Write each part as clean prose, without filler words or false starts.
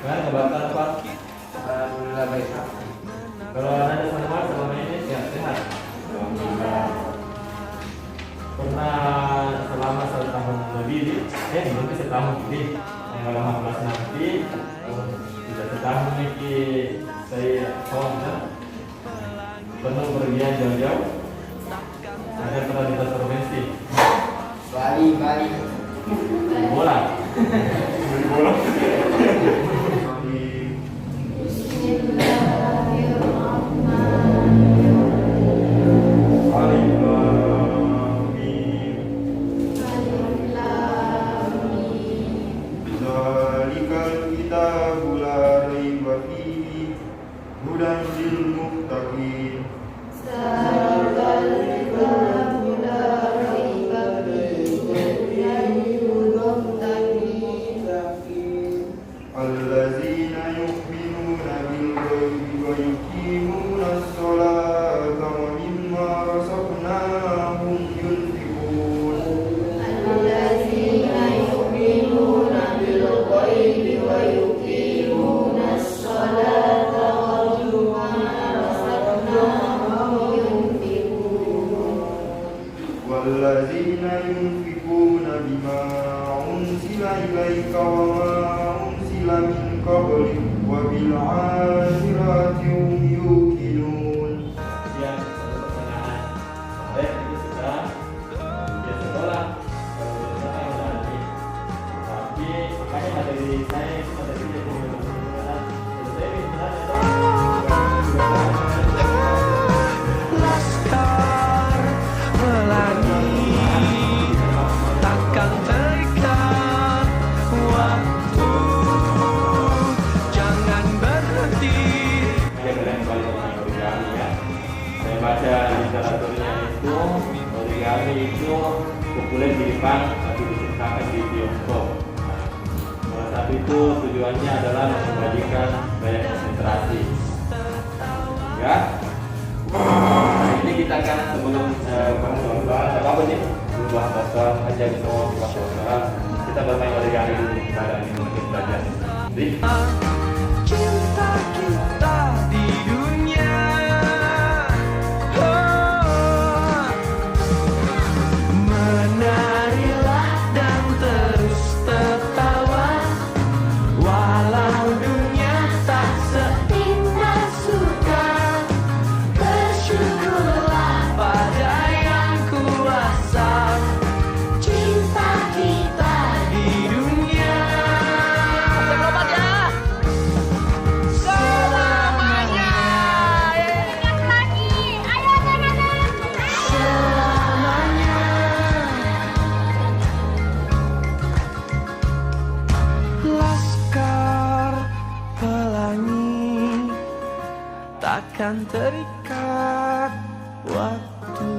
Kan ngebakar apa? Alhamdulillah baik. Kalau Anda sama selama ini sehat? Alhamdulillah. Pernah selama 1 tahun lebih, mungkin setahun lebih, yang kalau kelas nanti, sudah setahun lagi saya kawan pernah pergian jauh-jauh, ada pernah di provinsi. Bali. Bola. Bola. والذين ينفقون بما أنزل إليك وما أنزل من قبلك وبالآخرة هم يوقنون. Baca literaturnya itu origami itu populer di Jepang tapi diciptakan di Tiongkok. Salah satu itu tujuannya adalah mengembalikan gaya konsentrasi. Ya. Nah, ini kita akan sebelum bahas apa nih? Sebelum bahas kosong aja gitu bahas kosong. Kita bermain origami dulu keadaan ini mungkin belajar. Cinta kita di dunia. Takkan terikat waktu.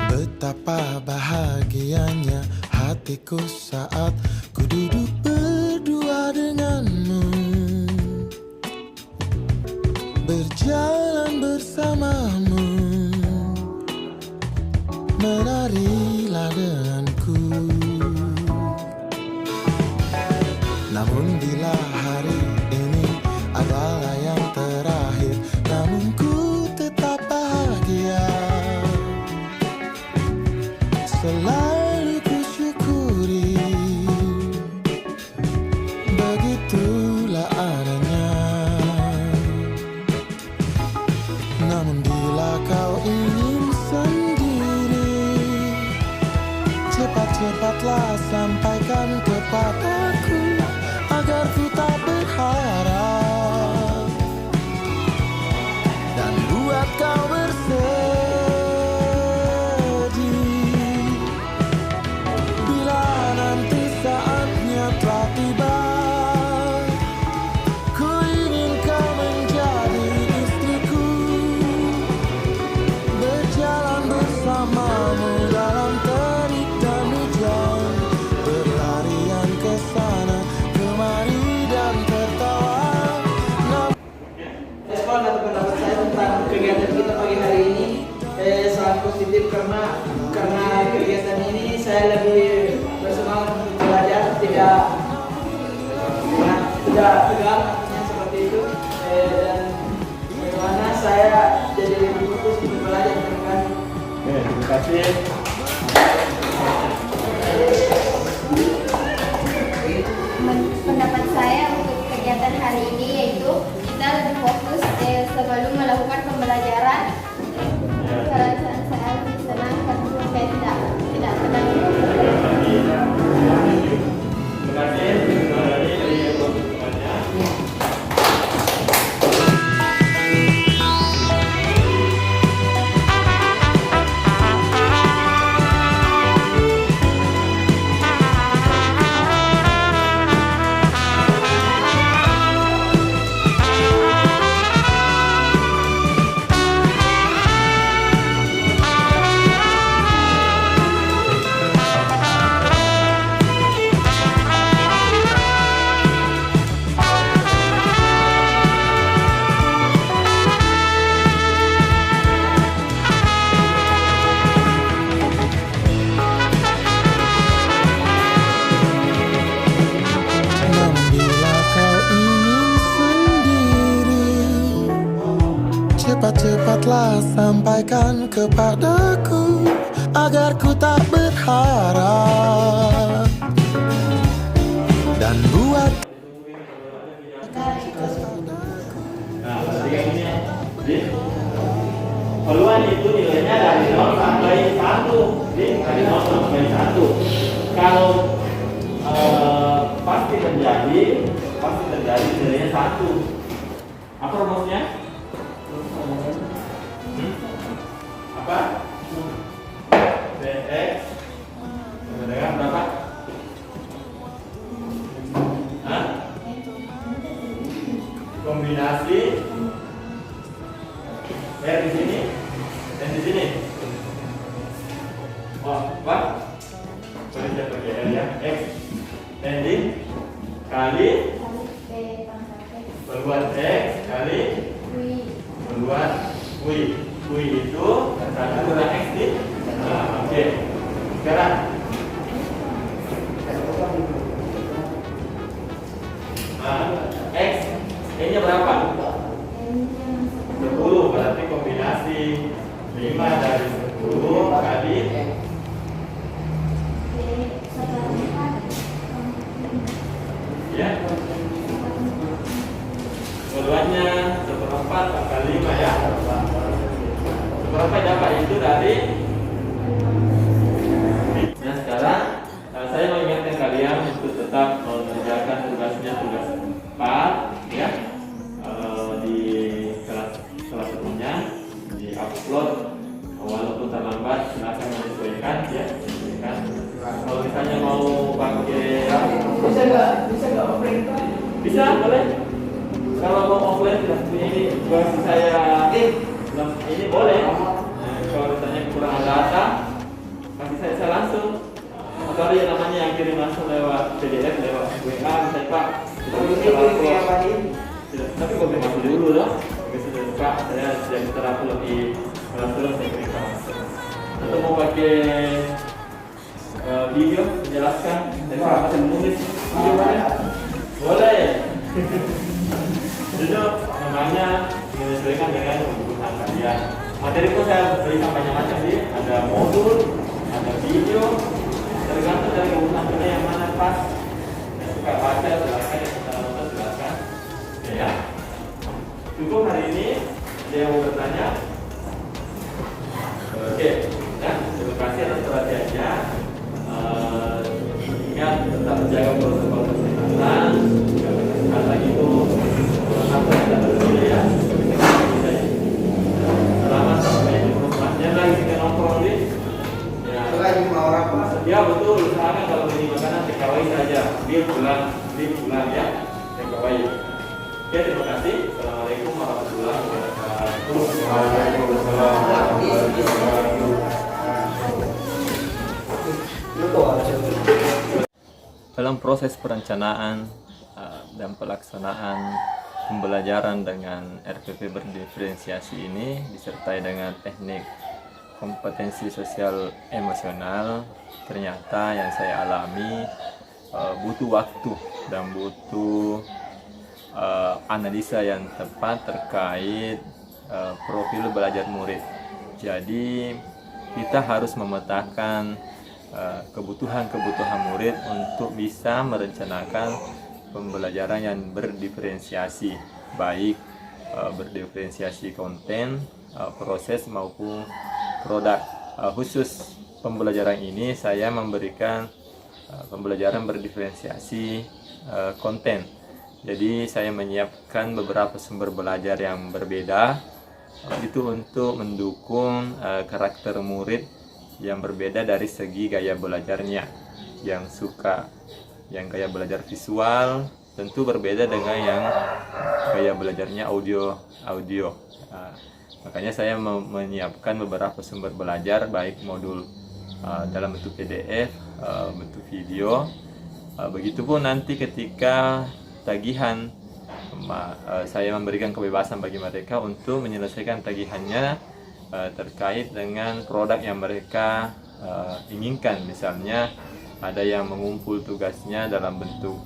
Betapa bahagianya hatiku saat ku duduk berdua denganmu, berjalan bersamamu, menarilah denganku. Namun bila hari ini adalah yang terakhir, namun ku tetap bahagia. Selalu ku syukuri, begitulah adanya. positif karena kegiatan ini saya lebih bersemangat untuk belajar, tidak tegang seperti itu, dan bagaimana saya jadi lebih fokus untuk belajar ke depan. Oke, terima kasih. Pendapat saya untuk kegiatan hari ini yaitu kita lebih fokus sebelum melakukan pembelajaran. Perasaan saya lebih senang karena saya tidak tenang. Terima kasih. Terima kasih dari teman-temannya. Namun bila kau ingin sendiri, cepat-cepatlah sampaikan kepadaku agar ku tak berharap dan buat Nah, perhatikan ini ya. Jadi, peluang itu nilainya dari 0 sampai 1. Jadi, dari 0 sampai 1. Kalau pasti terjadi nilainya 1. Apa rumusnya? Apa? Bx dengan berapa? Hah? Kombinasi R di sini dan di sini. Oh, apa? Boleh saya pakai R ya. X ending kali perluan X kali perluan Y. Y itu 1 kurang X nih. Nah, oke. Sekarang X E-nya berapa? 10, berarti kombinasi 5 dari 10 kali ya. Keduanya 1/4 kali 5 ya. 1/4 dapat itu dari. Nah, sekarang saya mau ingatkan kalian untuk tetap mengerjakan tugasnya, tugas 4 ya. Di kelas sebelumnya di upload, walaupun terlambat silakan menyesuaikan ya, menyesuaikan. Kalau misalnya mau pakai Bisa nggak offline Pak? bisa boleh. Kalau mau offline ini versi saya ini boleh. Kalau misalnya kekurangan data kasih saya langsung. Atau ada yang namanya yang kirim langsung lewat PDF, lewat WA misalnya Pak. Tapi boleh masuk dulu loh. Oke, sudah Pak, saya sudah bisa upload di kelas terus saya kirimkan langsung. Atau mau pakai video menjelaskan dari apa saya menulis video boleh. Jadi namanya menyesuaikan dengan kebutuhan kalian. Materi pun saya berikan banyak-macam sih. Ada modul, ada video, tergantung dari kebutuhan kalian yang mana pas. Yang suka baca silakan, yang suka nonton silakan. Oke ya. Cukup hari ini. Ada yang mau bertanya? Oke. Ya, terima kasih atas perhatiannya. Ingat tetap menjaga protokol kesehatan. Kesehatan itu apa tidak berbeda ya. Selamat sampai jumpa. Masnya lagi kita nongkrong di. Ya. Lagi 5 orang Pak. Ya betul. Usahakan kalau beli makanan takeaway saja. Bill pulang ya. Takeaway. Oke, terima kasih. Assalamualaikum warahmatullahi wabarakatuh. Waalaikumsalam warahmatullahi wabarakatuh. Dalam proses perencanaan dan pelaksanaan pembelajaran dengan RPP berdiferensiasi ini disertai dengan teknik kompetensi sosial emosional ternyata yang saya alami butuh waktu dan butuh analisa yang tepat terkait profil belajar murid. Jadi kita harus memetakan kebutuhan-kebutuhan murid untuk bisa merencanakan pembelajaran yang berdiferensiasi, baik berdiferensiasi konten, proses maupun produk. Khusus pembelajaran ini saya memberikan pembelajaran berdiferensiasi konten. Jadi saya menyiapkan beberapa sumber belajar yang berbeda, itu untuk mendukung karakter murid yang berbeda dari segi gaya belajarnya. Yang gaya belajar visual tentu berbeda dengan yang gaya belajarnya audio. Makanya saya menyiapkan beberapa sumber belajar, baik modul dalam bentuk PDF, bentuk video. Begitupun nanti ketika tagihan, saya memberikan kebebasan bagi mereka untuk menyelesaikan tagihannya terkait dengan produk yang mereka inginkan. Misalnya ada yang mengumpul tugasnya dalam bentuk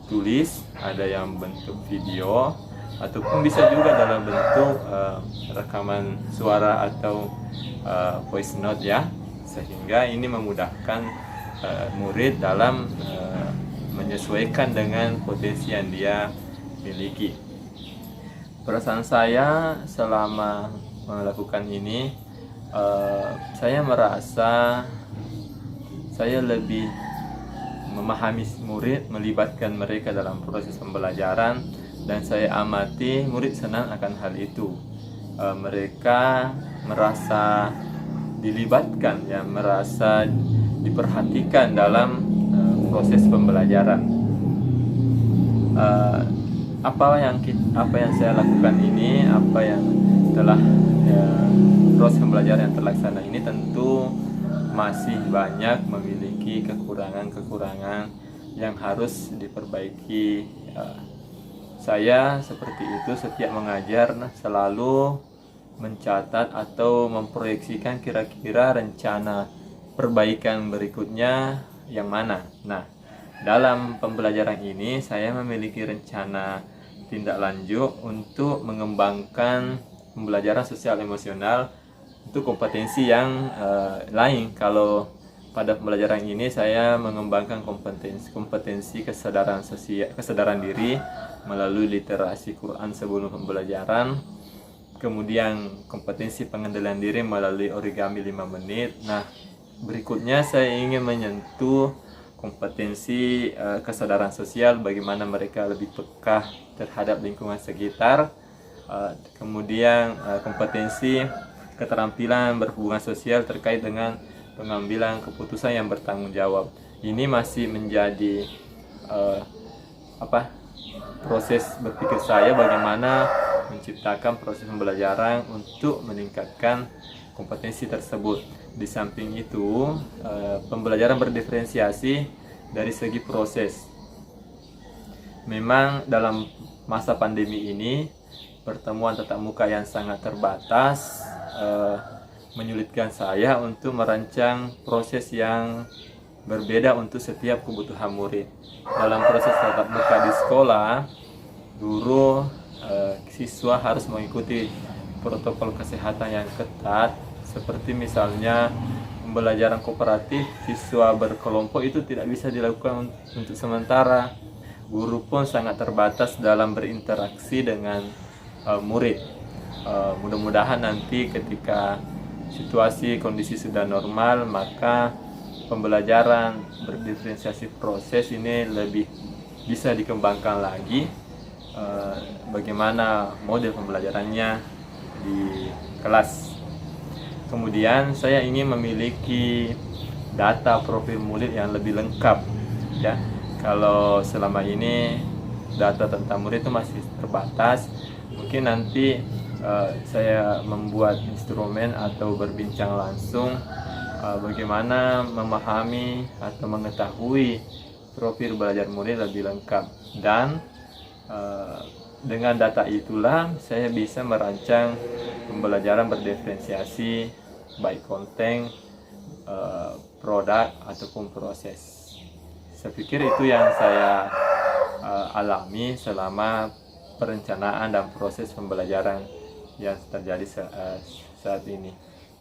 tulis, ada yang bentuk video, ataupun bisa juga dalam bentuk rekaman suara atau voice note ya, sehingga ini memudahkan murid dalam menyesuaikan dengan potensi yang dia miliki. Perasaan saya selama melakukan ini, saya merasa saya lebih memahami murid, melibatkan mereka dalam proses pembelajaran, dan saya amati murid senang akan hal itu. Mereka merasa dilibatkan, ya, merasa diperhatikan dalam proses pembelajaran. Apa yang saya lakukan ini, apa yang telah proses pembelajaran yang terlaksana ini tentu masih banyak memiliki kekurangan-kekurangan yang harus diperbaiki. Saya seperti itu setiap mengajar selalu mencatat atau memproyeksikan kira-kira rencana perbaikan berikutnya yang mana. Nah, dalam pembelajaran ini saya memiliki rencana tindak lanjut untuk mengembangkan pembelajaran sosial emosional untuk kompetensi yang lain. Kalau pada pembelajaran ini saya mengembangkan kompetensi kesadaran diri melalui literasi Quran sebelum pembelajaran, kemudian kompetensi pengendalian diri melalui origami 5 menit. Nah, berikutnya saya ingin menyentuh kompetensi kesadaran sosial, bagaimana mereka lebih peka terhadap lingkungan sekitar. Kemudian kompetensi keterampilan berhubungan sosial terkait dengan pengambilan keputusan yang bertanggung jawab. Ini masih menjadi proses berpikir saya, bagaimana menciptakan proses pembelajaran untuk meningkatkan kompetensi tersebut. Di samping itu, pembelajaran berdiferensiasi dari segi proses. Memang dalam masa pandemi ini, pertemuan tatap muka yang sangat terbatas menyulitkan saya untuk merancang proses yang berbeda untuk setiap kebutuhan murid. Dalam proses tatap muka di sekolah, guru, siswa harus mengikuti protokol kesehatan yang ketat, seperti misalnya pembelajaran kooperatif, siswa berkelompok itu tidak bisa dilakukan untuk sementara. Guru pun sangat terbatas dalam berinteraksi dengan murid. Mudah-mudahan nanti ketika situasi kondisi sudah normal, maka pembelajaran berdiferensiasi proses ini lebih bisa dikembangkan lagi. Bagaimana model pembelajarannya di kelas. Kemudian saya ingin memiliki data profil murid yang lebih lengkap, ya. Kalau selama ini data tentang murid itu masih terbatas, mungkin nanti saya membuat instrumen atau berbincang langsung bagaimana memahami atau mengetahui profil belajar murid lebih lengkap, dan dengan data itulah saya bisa merancang pembelajaran berdiferensiasi baik konten, produk ataupun proses. Saya pikir itu yang saya alami selama perencanaan dan proses pembelajaran yang terjadi saat ini.